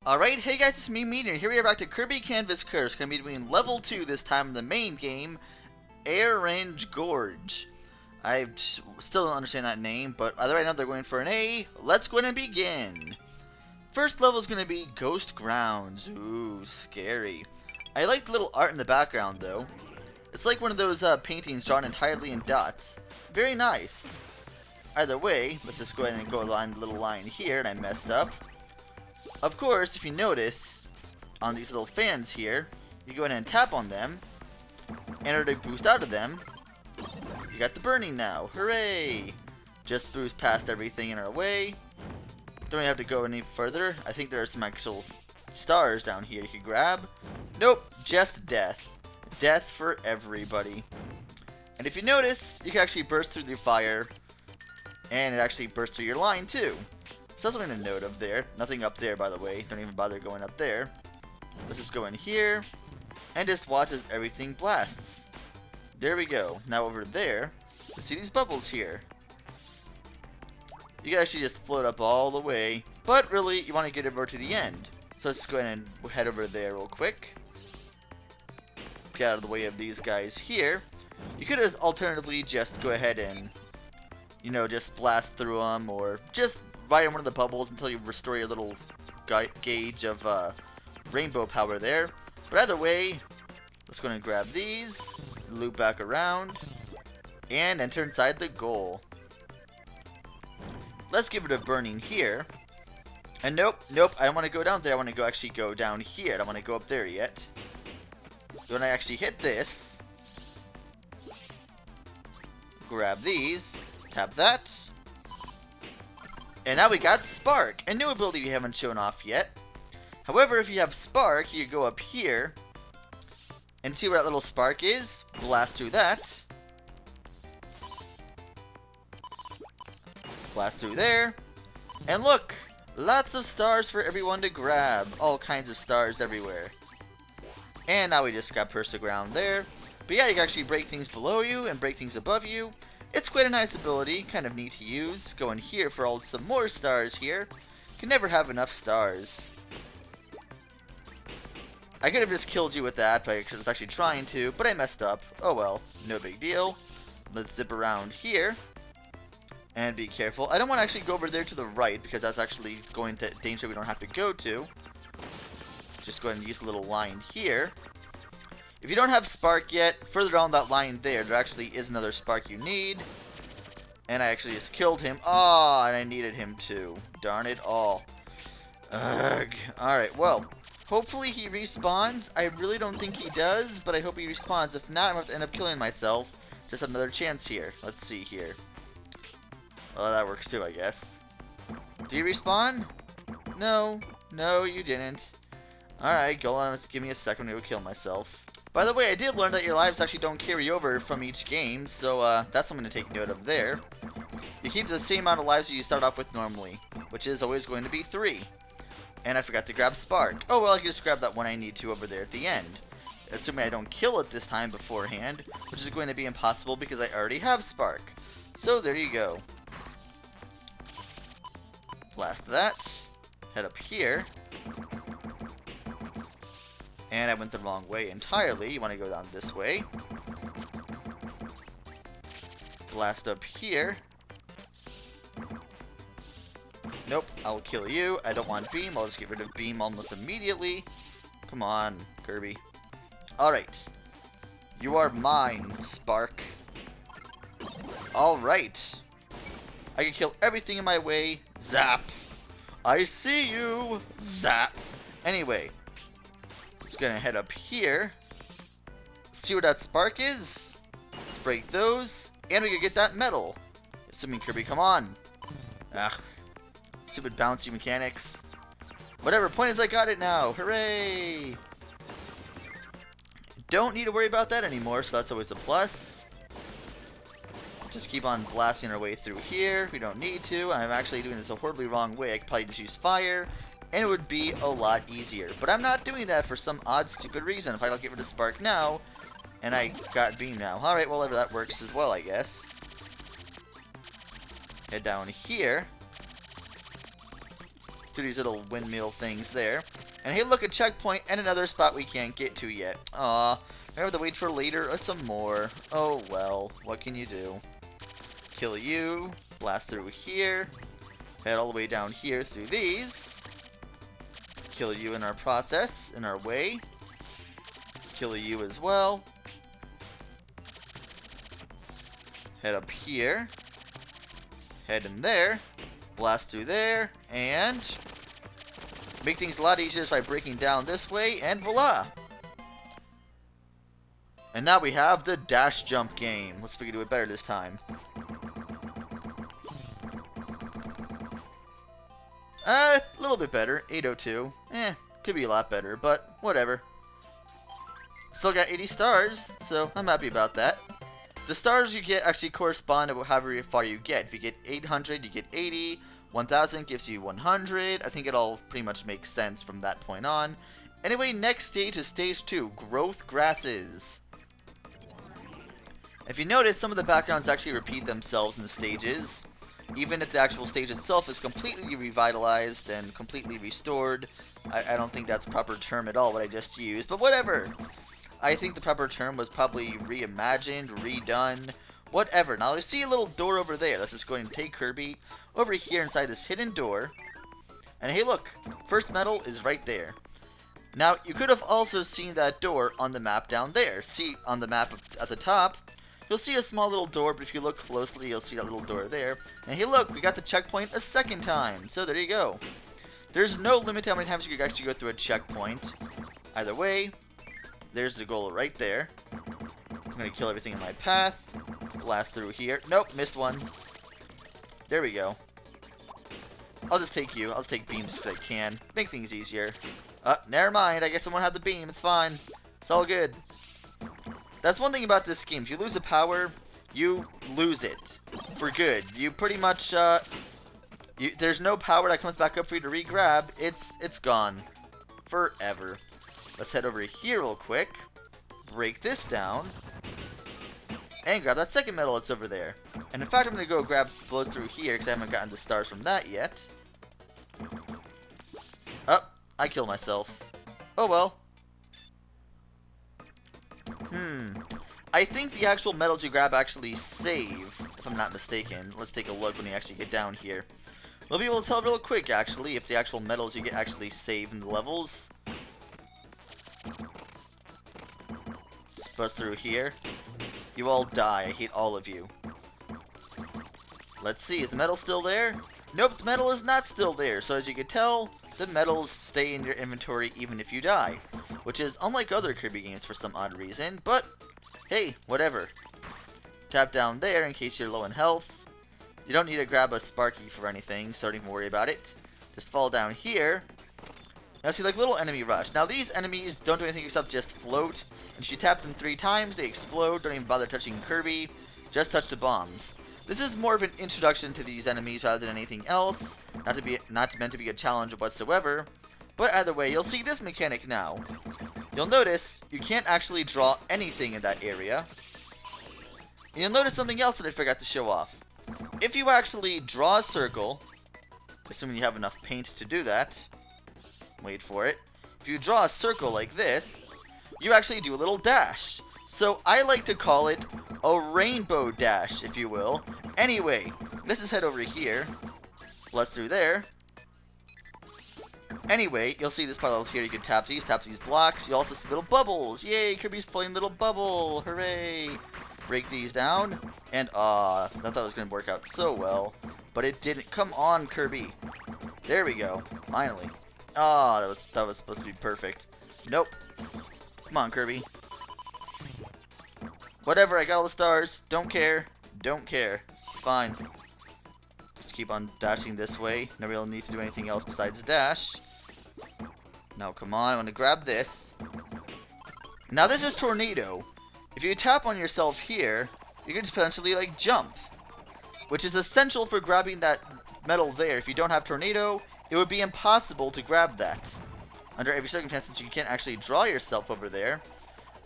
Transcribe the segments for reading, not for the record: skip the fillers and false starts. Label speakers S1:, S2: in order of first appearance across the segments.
S1: Alright, hey guys, it's me, Meteor. Here we are back to Kirby Canvas Curse. Going to be doing level 2 this time in the main game, Arange Gorge. I still don't understand that name, but either right now they're going for an A. Let's go ahead and begin. First level is going to be Ghost Grounds. Ooh, scary. I like the little art in the background, though. It's like one of those paintings drawn entirely in dots. Very nice. Either way, let's just go ahead and go along the little line here, and I messed up. Of course, if you notice, on these little fans here, you go ahead and tap on them, and in order to boost out of them, you got the burning now. Hooray! Just boost past everything in our way. Don't even have to go any further. I think there are some actual stars down here you can grab. Nope, just death. Death for everybody. And if you notice, you can actually burst through the fire, and it actually bursts through your line too. So that's something to note of there. Nothing up there, by the way. Don't even bother going up there. Let's just go in here and just watch as everything blasts. There we go. Now over there, see these bubbles here. You can actually just float up all the way, but really you want to get over to the end. So let's go ahead and head over there real quick. Get out of the way of these guys here. You could alternatively just go ahead and, you know, just blast through them, or just right in one of the bubbles until you restore your little gauge of rainbow power there. But either way, let's go ahead and grab these, loop back around, and enter inside the goal. Let's give it a burning here. And nope, I don't want to go down there. I want to actually go down here. I don't want to go up there yet. When I actually hit this, grab these, tap that. And now we got Spark, a new ability we haven't shown off yet. However, if you have Spark, you go up here and see where that little spark is. Blast through that. Blast through there. And look! Lots of stars for everyone to grab. All kinds of stars everywhere. And now we just got Persa Ground there. But yeah, you can actually break things below you and break things above you. It's quite a nice ability, kind of neat to use. Go in here for some more stars here. Can never have enough stars. I could have just killed you with that, but I was actually trying to, but I messed up. Oh well, no big deal. Let's zip around here. And be careful. I don't want to actually go over there to the right, because that's actually going to danger we don't have to go to. Just go ahead and use a little line here. If you don't have Spark yet, further down that line there actually is another Spark you need. And I actually just killed him. Ah, and I needed him too. Darn it all. Ugh. Alright, well, hopefully he respawns. I really don't think he does, but I hope he respawns. If not, I'm going to have to end up killing myself. Just another chance here. Let's see here. Oh, that works too, I guess. Do you respawn? No. No, you didn't. Alright, go on. Give me a second to kill myself. By the way, I did learn that your lives actually don't carry over from each game, so that's something to take note of there. You keep the same amount of lives that you start off with normally, which is always going to be 3. And I forgot to grab Spark. Oh well, I can just grab that one I need to over there at the end. Assuming I don't kill it this time beforehand, which is going to be impossible because I already have Spark. So there you go. Blast that. Head up here. And I went the wrong way entirely. You want to go down this way. Blast up here. Nope, I'll kill you. I don't want Beam. I'll just get rid of Beam almost immediately. Come on, Kirby. Alright. You are mine, Spark. Alright. I can kill everything in my way. Zap. I see you. Zap. Anyway. Just gonna head up here. See where that Spark is. Let's break those. And we can get that medal. Assuming Kirby, come on. Ah. Stupid bouncy mechanics. Whatever, point is I got it now. Hooray! Don't need to worry about that anymore, so that's always a plus. Just keep on blasting our way through here. We don't need to. I'm actually doing this a horribly wrong way. I could probably just use fire, and it would be a lot easier. But I'm not doing that for some odd, stupid reason. If I don't get rid of Spark now, and I got Beam now. Alright, well, that works as well, I guess. Head down here. do these little windmill things there. And hey, look, a checkpoint and another spot we can't get to yet. Aw, I have to wait for later or some more. Oh well, what can you do? Kill you, blast through here, head all the way down here through these. Kill you in our process, in our way. Kill you as well. Head up here. Head in there. Blast through there. And make things a lot easier just by breaking down this way. And voila! And now we have the dash jump game. Let's figure to do it better this time. A little bit better. 802. Could be a lot better, but whatever. Still got 80 stars, so I'm happy about that. The stars you get actually correspond to however far you get. If you get 800, you get 80. 1000 gives you 100. I think it all pretty much makes sense from that point on. Anyway, next stage is stage 2, growth grasses. If you notice, some of the backgrounds actually repeat themselves in the stages. Even if the actual stage itself is completely revitalized and completely restored. I don't think that's the proper term at all, what I just used, but whatever. I think the proper term was probably reimagined, redone, whatever. Now, I see a little door over there. Let's just go ahead and take Kirby over here inside this hidden door. And hey, look, first medal is right there. Now, you could have also seen that door on the map down there. See, on the map at the top, you'll see a small little door, but if you look closely, you'll see that little door there. And hey, look, we got the checkpoint a second time. So there you go. There's no limit to how many times you can actually go through a checkpoint. Either way, there's the goal right there. I'm going to kill everything in my path. Blast through here. Nope, missed one. There we go. I'll just take you. I'll just take beams if I can. Make things easier. Never mind. I guess someone had the beam. It's fine. It's all good. That's one thing about this game. If you lose a power, you lose it. For good. You pretty much, there's no power that comes back up for you to re-grab. It's gone. Forever. Let's head over here real quick. Break this down. And grab that second medal that's over there. And in fact, I'm going to go grab blows through here because I haven't gotten the stars from that yet. Oh, I killed myself. Oh well. I think the actual medals you grab actually save, if I'm not mistaken. Let's take a look when you actually get down here. We'll be able to tell real quick, actually, if the actual medals you get actually save in the levels. Let's bust through here. You all die. I hate all of you. Let's see. Is the medal still there? Nope, the medal is not still there. So as you can tell, the medals stay in your inventory even if you die. Which is unlike other Kirby games for some odd reason. But, hey, whatever. Tap down there in case you're low in health. You don't need to grab a Sparky for anything, so don't even worry about it. Just fall down here. Now see, like little enemy rush. Now these enemies don't do anything except just float. And if you tap them 3 times, they explode. Don't even bother touching Kirby. Just touch the bombs. This is more of an introduction to these enemies rather than anything else. Not meant to be a challenge whatsoever. But either way, you'll see this mechanic now. You'll notice you can't actually draw anything in that area. And you'll notice something else that I forgot to show off. If you actually draw a circle, assuming you have enough paint to do that, wait for it. If you draw a circle like this, you actually do a little dash. So I like to call it a rainbow dash, if you will. Anyway, let's just head over here. Blast through there. Anyway, you'll see this part over here. You can tap these blocks. You also see little bubbles. Yay, Kirby's playing little bubble. Hooray. Break these down. And, I thought it was going to work out so well. But it didn't. Come on, Kirby. There we go. Finally. That was supposed to be perfect. Nope. Come on, Kirby. Whatever, I got all the stars. Don't care. Don't care. It's fine. Just keep on dashing this way. No real need to do anything else besides dash. Now, come on. I want to grab this. Now, this is Tornado. If you tap on yourself here, you can just potentially, like, jump. Which is essential for grabbing that medal there. If you don't have Tornado, it would be impossible to grab that. Under every circumstance, since you can't actually draw yourself over there.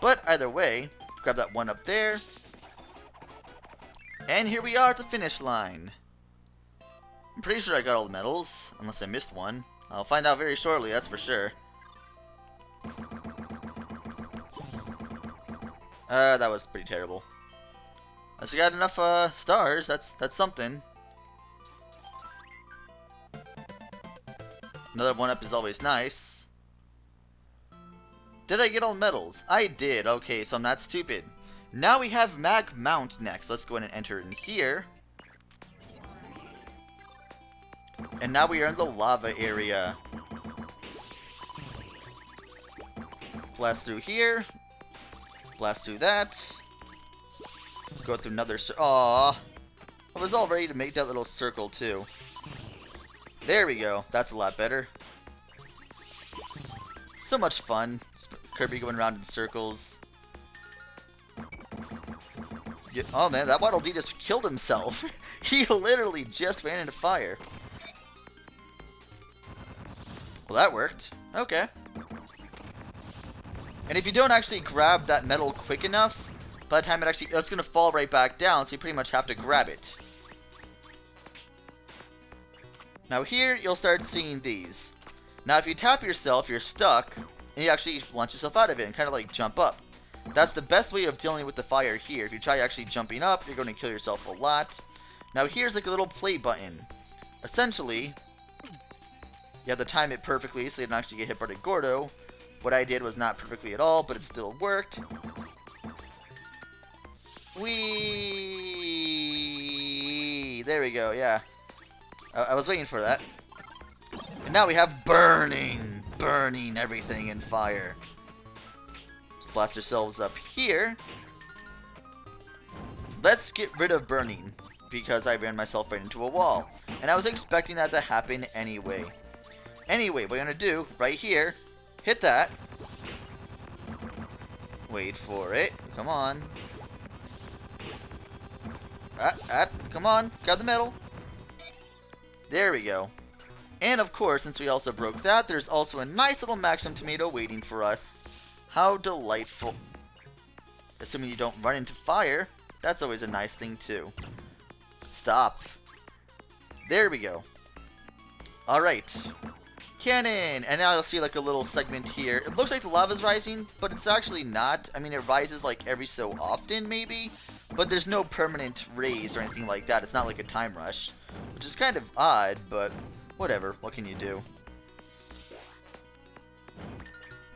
S1: But either way, grab that one up there. And here we are at the finish line. I'm pretty sure I got all the medals, unless I missed one. I'll find out very shortly, that's for sure. That was pretty terrible. Unless you got enough stars, that's something. Another 1-up is always nice. Did I get all medals? I did. Okay, so I'm not stupid. Now we have Mag Mount next. Let's go ahead and enter in here. And now we are in the lava area. Blast through here. Blast through that. Go through another Aww. I was all ready to make that little circle too. There we go. That's a lot better. So much fun. Kirby going around in circles. Yeah, oh man, that Waddle Dee just killed himself. He literally just ran into fire. Well, that worked. Okay. And if you don't actually grab that medal quick enough, by the time it's going to fall right back down, so you pretty much have to grab it. Now here, you'll start seeing these. Now if you tap yourself, you're stuck, and you actually launch yourself out of it and kind of like jump up. That's the best way of dealing with the fire here. If you try actually jumping up, you're going to kill yourself a lot. Now here's like a little play button. Essentially, you have to time it perfectly so you don't actually get hit by the Gordo. What I did was not perfectly at all, but it still worked. Whee! There we go, yeah. I was waiting for that. And now we have burning! Burning everything in fire. Let's blast ourselves up here. Let's get rid of burning, because I ran myself right into a wall. And I was expecting that to happen anyway. Anyway, what we're going to do, right here, hit that. Wait for it. Come on. Come on. Grab the medal. There we go. And of course, since we also broke that, there's also a nice little Maximum Tomato waiting for us. How delightful. Assuming you don't run into fire, that's always a nice thing too. Stop. There we go. Alright. Cannon! And now you'll see like a little segment here. It looks like the lava's rising, but it's actually not. I mean, it rises like every so often, maybe. But there's no permanent raise or anything like that. It's not like a time rush. Which is kind of odd, but whatever. What can you do?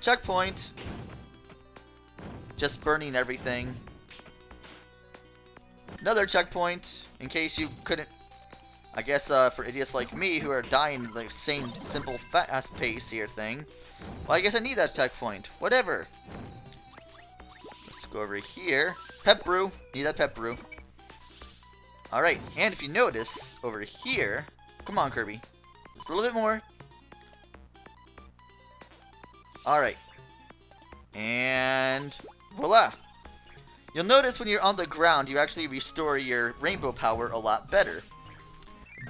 S1: Checkpoint. Just burning everything. Another checkpoint, in case you couldn't... I guess for idiots like me who are dying like same simple fast pace here thing. Well, I guess I need that checkpoint. Whatever. Let's go over here. Pep brew. Need that pep brew. Alright, and if you notice over here, come on Kirby. Just a little bit more. Alright. And voila. You'll notice when you're on the ground, you actually restore your rainbow power a lot better.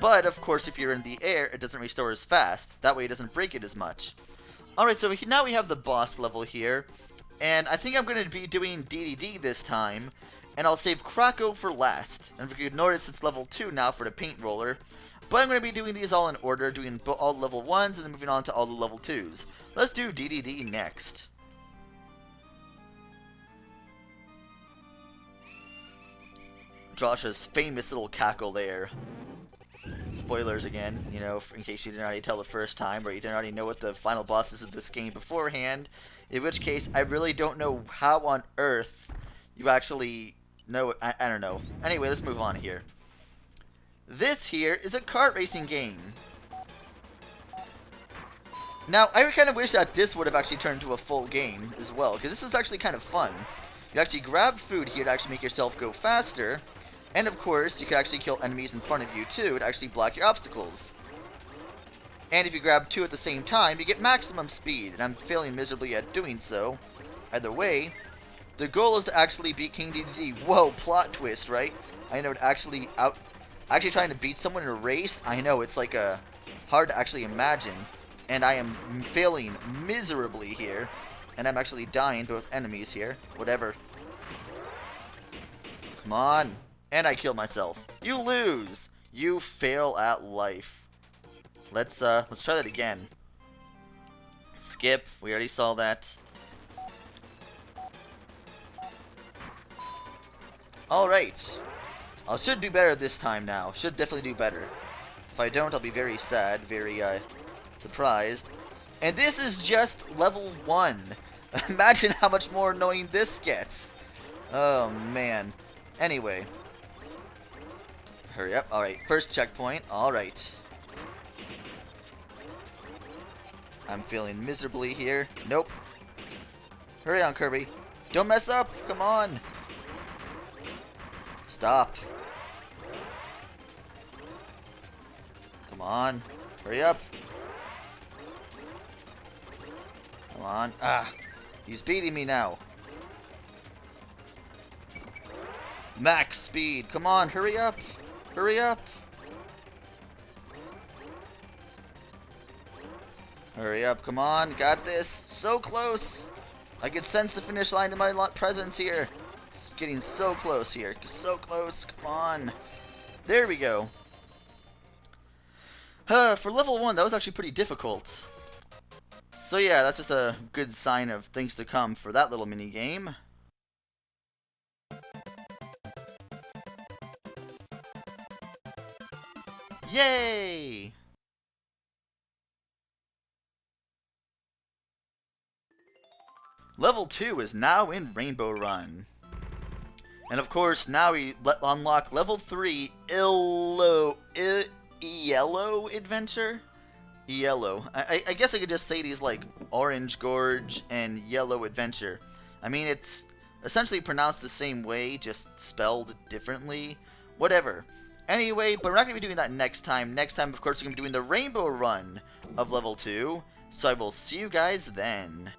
S1: But, of course, if you're in the air, it doesn't restore as fast. That way it doesn't break it as much. Alright, so now we have the boss level here. And I think I'm going to be doing DDD this time. And I'll save Krako for last. And if you notice, it's level 2 now for the paint roller. But I'm going to be doing these all in order, doing all level 1s and then moving on to all the level 2s. Let's do DDD next. Josh's famous little cackle there. Spoilers again, you know, in case you didn't already tell the first time, or you didn't already know what the final boss is of this game beforehand. In which case, I really don't know how on earth you actually know. I don't know. Anyway, let's move on here. This here is a kart racing game. Now, I kind of wish that this would have actually turned into a full game as well, because this was actually kind of fun. You actually grab food here to actually make yourself go faster. And of course, you can actually kill enemies in front of you too to actually block your obstacles. And if you grab 2 at the same time, you get maximum speed, and I'm failing miserably at doing so. Either way, the goal is to actually beat King DDD. Whoa, plot twist, right? I know, actually trying to beat someone in a race, I know, it's like hard to actually imagine. And I am failing miserably here. And I'm actually dying to both enemies here. Whatever. Come on. And I kill myself. You lose. You fail at life. Let's try that again. Skip. We already saw that. All right. I should do better this time now. Should definitely do better. If I don't, I'll be very sad, very surprised. And this is just level 1. Imagine how much more annoying this gets. Oh man. Anyway. Hurry up. Alright, first checkpoint. Alright. I'm feeling miserably here. Nope. Hurry on, Kirby. Don't mess up. Come on. Stop. Come on. Hurry up. Come on. Ah. He's beating me now. Max speed. Come on. Hurry up. Hurry up. Hurry up. Come on. Got this. So close. I can sense the finish line in my presence here. It's getting so close here. So close. Come on. There we go. For level 1, that was actually pretty difficult. So yeah, that's just a good sign of things to come for that little mini game. Yay! Level 2 is now in Rainbow Run. And of course, now we unlock level 3 Yellow Adventure? Yellow. I guess I could just say these like Orange Gorge and Yellow Adventure. I mean, it's essentially pronounced the same way, just spelled differently. Whatever. Anyway, but we're not going to be doing that next time. Next time, of course, we're going to be doing the Rainbow Run of level 2. So I will see you guys then.